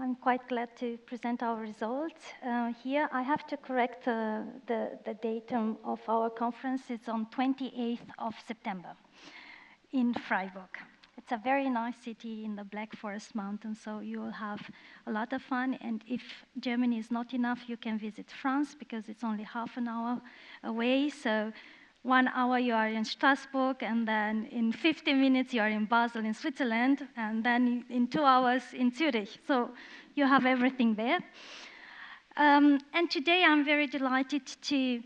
I'm quite glad to present our results. Here I have to correct the datum of our conference. It's on 28th of September in Freiburg. It's a very nice city in the Black Forest Mountains, so you will have a lot of fun. And if Germany is not enough, you can visit France because it's only half an hour away. So 1 hour you are in Strasbourg, and then in 50 minutes you are in Basel in Switzerland, and then in 2 hours in Zurich. So you have everything there. And today I'm very delighted to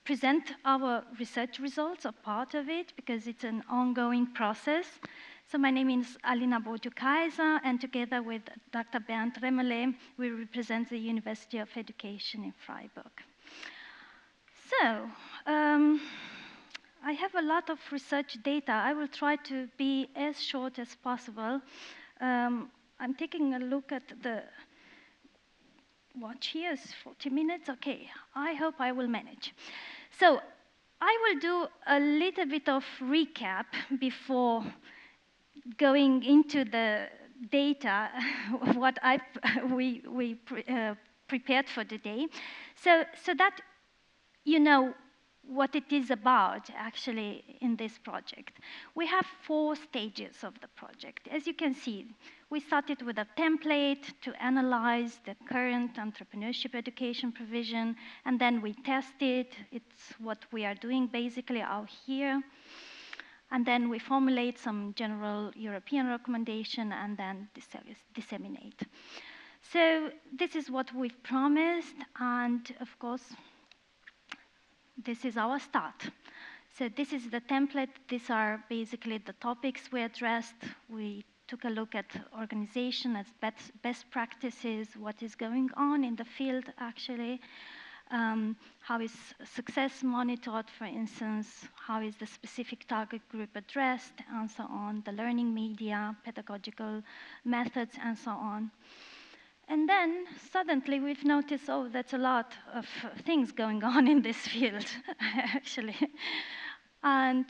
present our research results, or part of it, because it's an ongoing process. So my name is Alina Boutiuc-Kaiser, and together with Dr. Bernd Remmerle, we represent the University of Education in Freiburg. So, I have a lot of research data. I will try to be as short as possible. I'm taking a look at the watch here, is 40 minutes, okay. I hope I will manage. So, I will do a little bit of recap before going into the data, what we prepared for today, so that you know what it is about actually in this project. We have 4 stages of the project. As you can see, we started with a template to analyze the current entrepreneurship education provision, and then we tested. It's what we are doing basically out here. And then we formulate some general European recommendation and then disseminate. So this is what we've promised, and of course, this is our start. So this is the template. These are basically the topics we addressed. We took a look at organization as best practices, what is going on in the field actually, how is success monitored, for instance, how is the specific target group addressed, and so on, the learning media, pedagogical methods, and so on. And then suddenly we've noticed, oh, that's a lot of things going on in this field, actually. And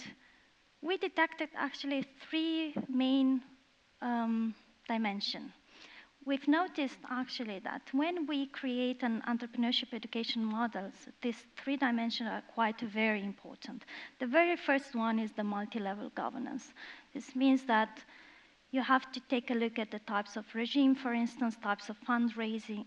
we detected actually 3 main dimensions. We've noticed actually that when we create an entrepreneurship education models, these 3 dimensions are quite very important. The very first one is the multi-level governance. This means that you have to take a look at the types of regime, for instance, types of fundraising,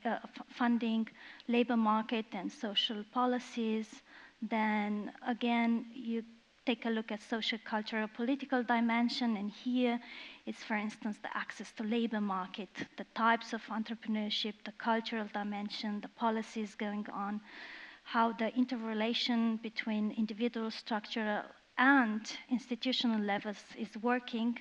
funding, labor market, and social policies. Then again, you take a look at social, cultural, political dimension, and here it's, for instance, the access to labor market, the types of entrepreneurship, the cultural dimension, the policies going on, how the interrelation between individual, structural, and institutional levels is working.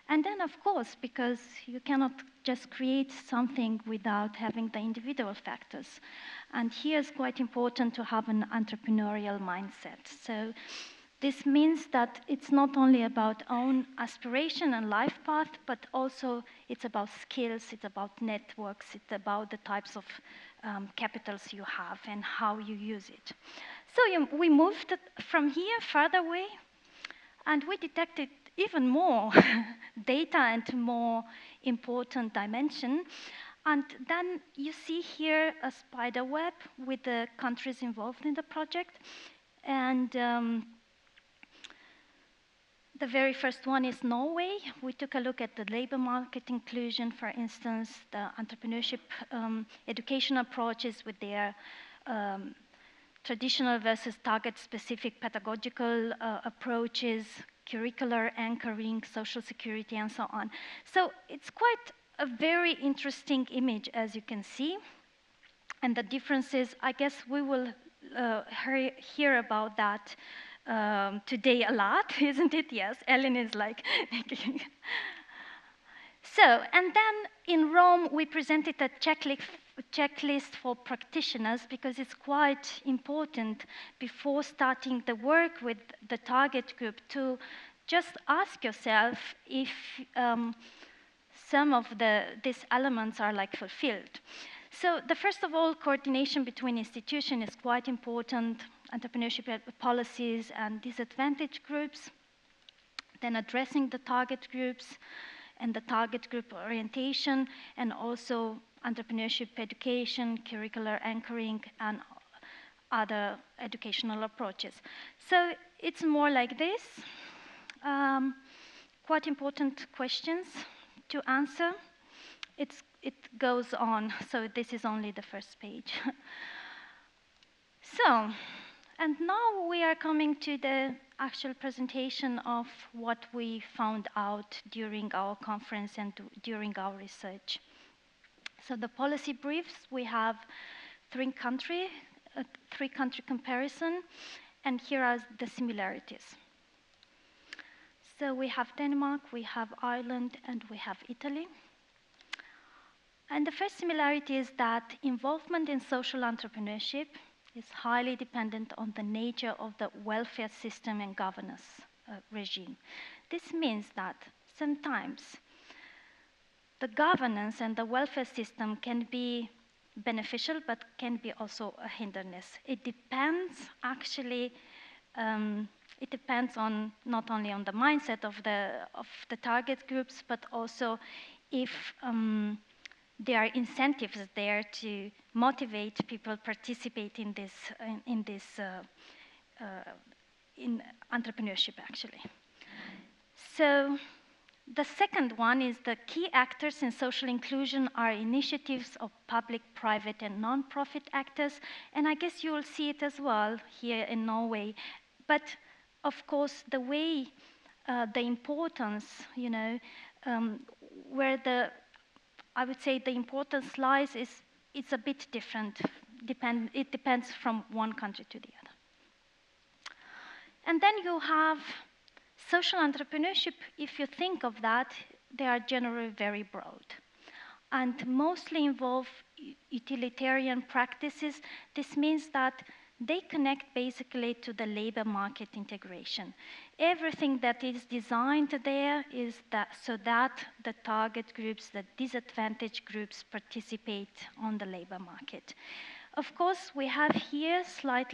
And then, of course, because you cannot just create something without having the individual factors. And here it's quite important to have an entrepreneurial mindset. So this means that it's not only about own aspiration and life path, but also it's about skills, it's about networks, it's about the types of capitals you have and how you use it. So we moved from here further away, and we detected even more data and more important dimension. And then you see here a spider web with the countries involved in the project. And the very first one is Norway. We took a look at the labor market inclusion, for instance, the entrepreneurship education approaches with their traditional versus target-specific pedagogical approaches, curricular anchoring, social security, and so on. So it's quite a very interesting image, as you can see. And the differences, I guess we will hear about that today a lot, isn't it? Yes, Ellen is like... So, and then in Rome, we presented a checklist for practitioners because it's quite important before starting the work with the target group to just ask yourself if some of these elements are like fulfilled. So the first of all, coordination between institutions is quite important, entrepreneurship policies and disadvantaged groups, then addressing the target groups, and the target group orientation, and also entrepreneurship education, curricular anchoring, and other educational approaches. So it's more like this. Quite important questions to answer. It goes on, so this is only the first page. So, and now we are coming to the actual presentation of what we found out during our conference and during our research. So the policy briefs, we have three-country comparison, and here are the similarities. So we have Denmark, we have Ireland, and we have Italy. And the first similarity is that involvement in social entrepreneurship is highly dependent on the nature of the welfare system and governance regime. This means that sometimes the governance and the welfare system can be beneficial, but can be also a hindrance. It depends actually, it depends on not only on the mindset of the target groups, but also if there are incentives there to motivate people participate in entrepreneurship actually. So the second one is the key actors in social inclusion are initiatives of public, private, and non-profit actors, and I guess you will see it as well here in Norway. But of course, the way, the importance, you know, where I would say the importance lies is it's a bit different. It depends from one country to the other. And then you have social entrepreneurship. If you think of that, they are generally very broad and mostly involve utilitarian practices. This means that they connect basically to the labor market integration. Everything that is designed there is that so that the target groups, the disadvantaged groups participate on the labor market. Of course, we have here slight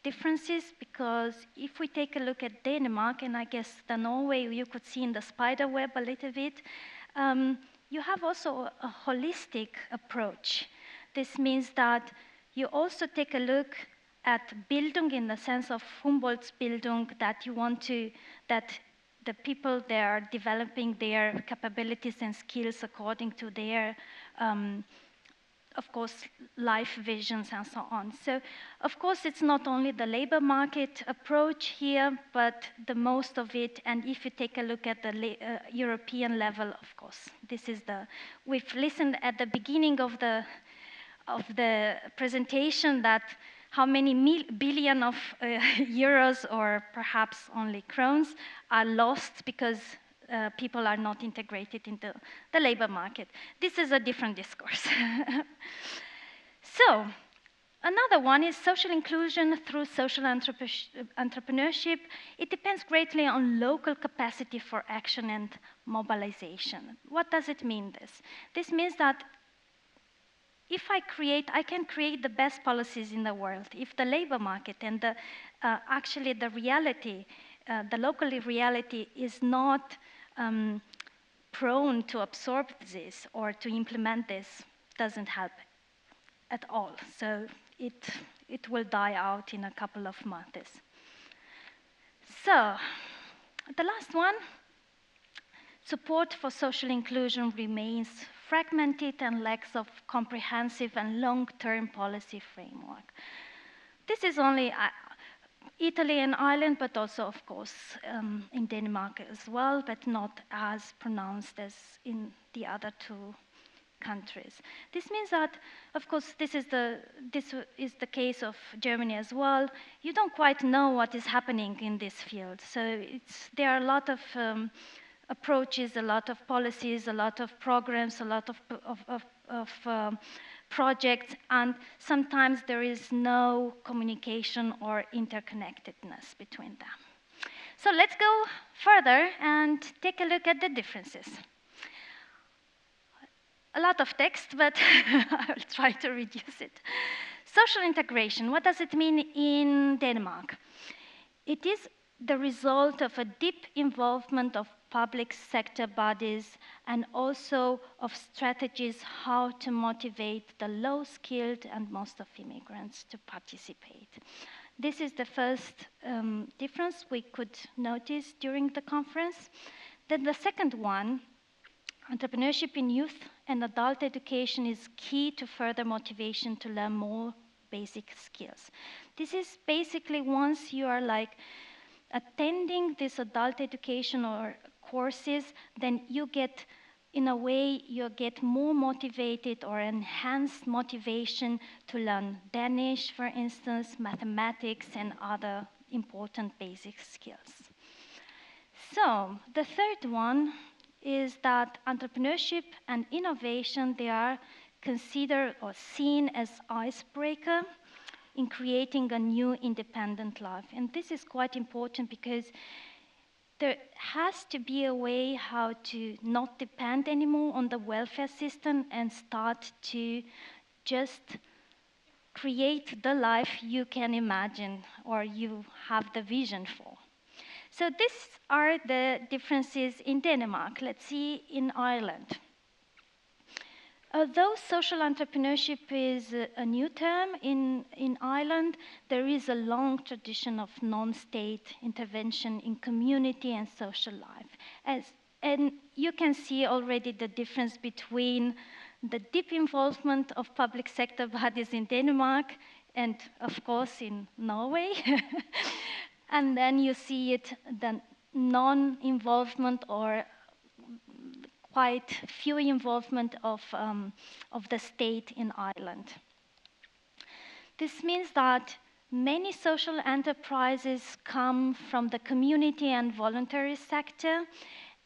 differences, because if we take a look at Denmark, and I guess the Norway you could see in the spider web a little bit, you have also a holistic approach. This means that you also take a look at Bildung in the sense of Humboldt's Bildung, that you want to, that the people there are developing their capabilities and skills according to their, of course, life visions and so on. So, of course, it's not only the labor market approach here, but the most of it, and if you take a look at the European level, of course, this is we've listened at the beginning of the presentation that how many billion of euros or perhaps only crowns are lost because people are not integrated into the labor market. This is a different discourse. So, another one is social inclusion through social entrepreneurship. It depends greatly on local capacity for action and mobilization. What does it mean, this? This means that if I can create the best policies in the world. If the labor market and actually the reality, the local reality is not prone to absorb this or to implement this, doesn't help at all. So it will die out in a couple of months. So the last one, support for social inclusion remains fragmented and lacks of comprehensive and long-term policy framework. This is only Italy and Ireland, but also, of course, in Denmark as well, but not as pronounced as in the other two countries. This means that, of course, this is the case of Germany as well. You don't quite know what is happening in this field. So there are a lot of approaches, a lot of policies, a lot of programs, a lot of projects, and sometimes there is no communication or interconnectedness between them. So let's go further and take a look at the differences. A lot of text, but I'll try to reduce it. Social integration, what does it mean in Denmark? It is the result of a deep involvement of public sector bodies and also of strategies how to motivate the low-skilled and most of immigrants to participate. This is the first difference we could notice during the conference. Then the second one, entrepreneurship in youth and adult education is key to further motivation to learn more basic skills. This is basically once you are like attending this adult education or courses, then you get, in a way, you get more motivated or enhanced motivation to learn Danish, for instance, mathematics, and other important basic skills. So the third one is that entrepreneurship and innovation, they are considered or seen as icebreaker in creating a new independent life. And this is quite important because there has to be a way how to not depend anymore on the welfare system and start to just create the life you can imagine or you have the vision for. So these are the differences in Denmark. Let's see in Ireland. Although social entrepreneurship is a new term in Ireland, there is a long tradition of non-state intervention in community and social life. And you can see already the difference between the deep involvement of public sector bodies in Denmark and, of course, in Norway. And then you see it, the non-involvement or quite few involvement of the state in Ireland. This means that many social enterprises come from the community and voluntary sector,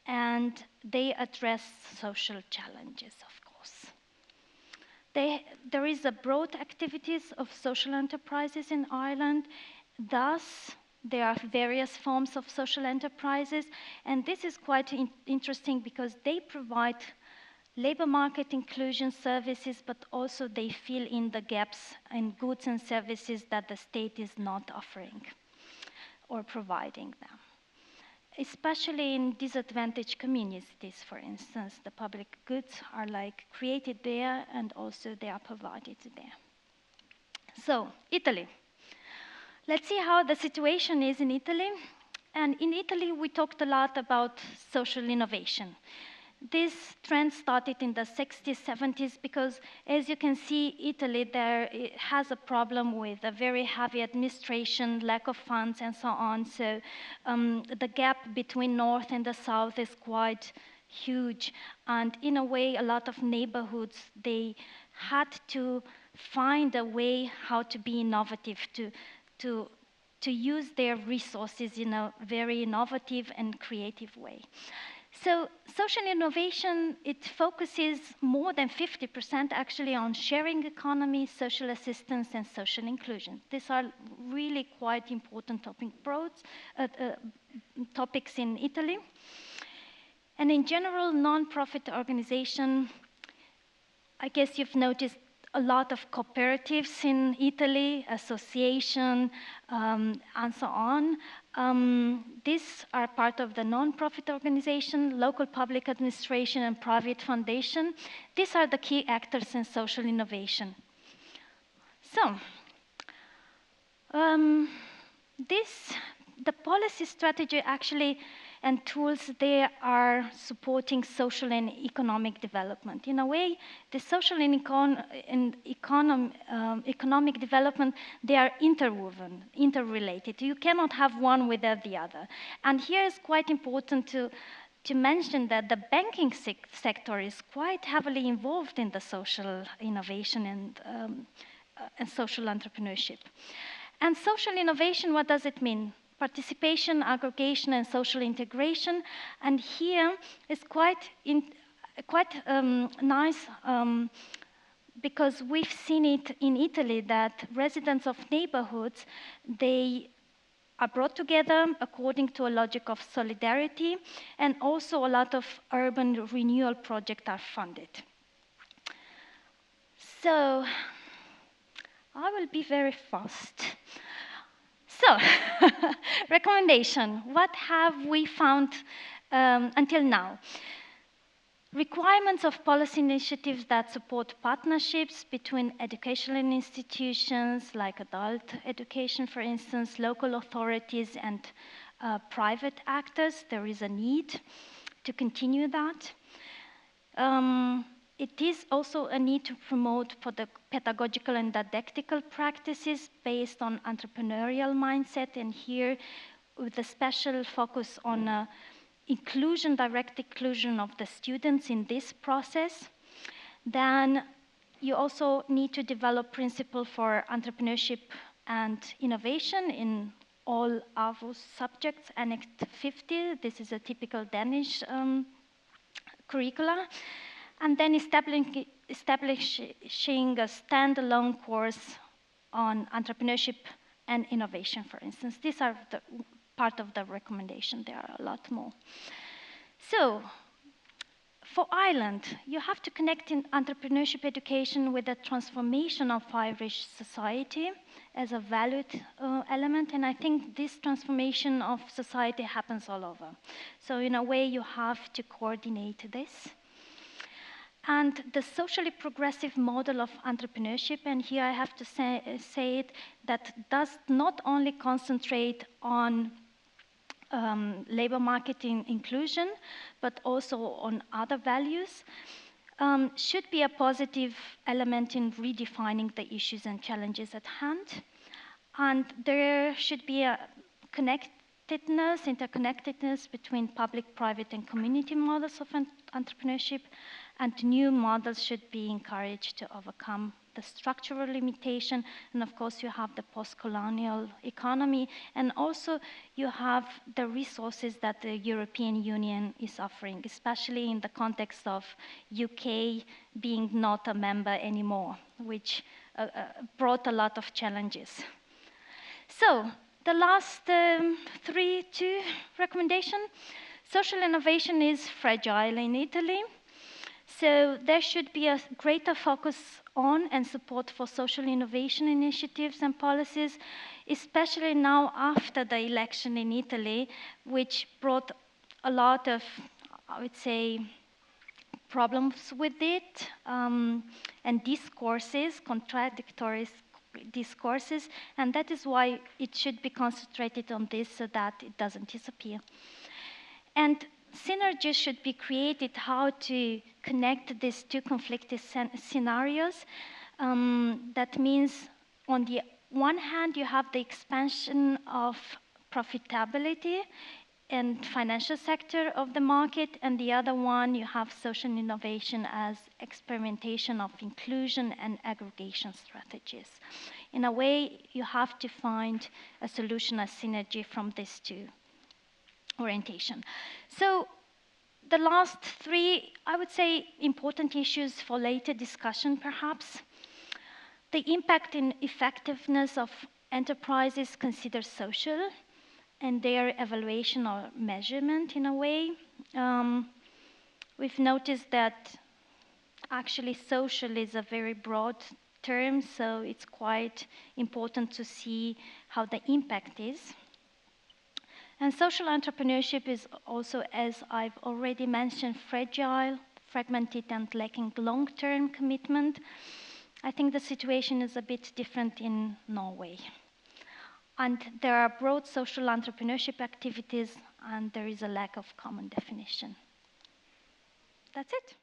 and they address social challenges, of course. There is a broad activities of social enterprises in Ireland. Thus, there are various forms of social enterprises, and this is quite interesting because they provide labor market inclusion services, but also they fill in the gaps in goods and services that the state is not offering or providing them. Especially in disadvantaged communities, for instance, the public goods are like created there and also they are provided there. So, Italy. Let's see how the situation is in Italy. And in Italy, we talked a lot about social innovation. This trend started in the 60s, 70s, because as you can see, Italy has a problem with a very heavy administration, lack of funds, and so on. So the gap between North and the South is quite huge. And in a way, a lot of neighborhoods, they had to find a way how to be innovative, to use their resources in a very innovative and creative way. So social innovation, it focuses more than 50% actually on sharing economy, social assistance, and social inclusion. These are really quite important topics in Italy. And in general, non-profit organization, I guess you've noticed a lot of cooperatives in Italy, association, and so on. These are part of the non-profit organization, local public administration, and private foundation. These are the key actors in social innovation. So, the policy strategy actually and tools, they are supporting social and economic development. In a way, the social and economic development, they are interwoven, interrelated. You cannot have one without the other. And here is quite important to mention that the banking sector is quite heavily involved in the social innovation and social entrepreneurship. And social innovation, what does it mean? Participation, aggregation, and social integration. And here is quite nice because we've seen it in Italy that residents of neighborhoods, they are brought together according to a logic of solidarity, and also a lot of urban renewal projects are funded. So I will be very fast. So, recommendation. What have we found until now? Requirements of policy initiatives that support partnerships between educational institutions, like adult education, for instance, local authorities and private actors. There is a need to continue that. It is also a need to promote for the pedagogical and didactical practices based on entrepreneurial mindset, and here with a special focus on inclusion, direct inclusion of the students in this process. Then you also need to develop principles for entrepreneurship and innovation in all AVO subjects. Annex 50, this is a typical Danish curricula. And then establishing a standalone course on entrepreneurship and innovation, for instance. These are the part of the recommendation. There are a lot more. So, for Ireland, you have to connect in entrepreneurship education with the transformation of Irish society as a valued element, and I think this transformation of society happens all over. So in a way, you have to coordinate this. And the socially progressive model of entrepreneurship, and here I have to say it, that does not only concentrate on labor market inclusion, but also on other values, should be a positive element in redefining the issues and challenges at hand. And there should be a interconnectedness between public, private, and community models of entrepreneurship, and new models should be encouraged to overcome the structural limitation. And of course, you have the post-colonial economy, and also you have the resources that the European Union is offering, especially in the context of UK being not a member anymore, which brought a lot of challenges. So, the last 2 recommendation. Social innovation is fragile in Italy. So there should be a greater focus on and support for social innovation initiatives and policies, especially now after the election in Italy, which brought a lot of, I would say, problems with it, and discourses, contradictory discourses, and that is why it should be concentrated on this so that it doesn't disappear. And synergies should be created how to connect these 2 conflicting scenarios. That means, on the one hand, you have the expansion of profitability and financial sector of the market, and the other one, you have social innovation as experimentation of inclusion and aggregation strategies. In a way, you have to find a solution, a synergy from these 2 orientation. So the last 3, I would say, important issues for later discussion, perhaps. The impact and effectiveness of enterprises considered social, and their evaluation or measurement in a way. We've noticed that actually social is a very broad term, so it's quite important to see how the impact is. And social entrepreneurship is also, as I've already mentioned, fragile, fragmented, and lacking long-term commitment. I think the situation is a bit different in Norway. And there are broad social entrepreneurship activities, and there is a lack of common definition. That's it.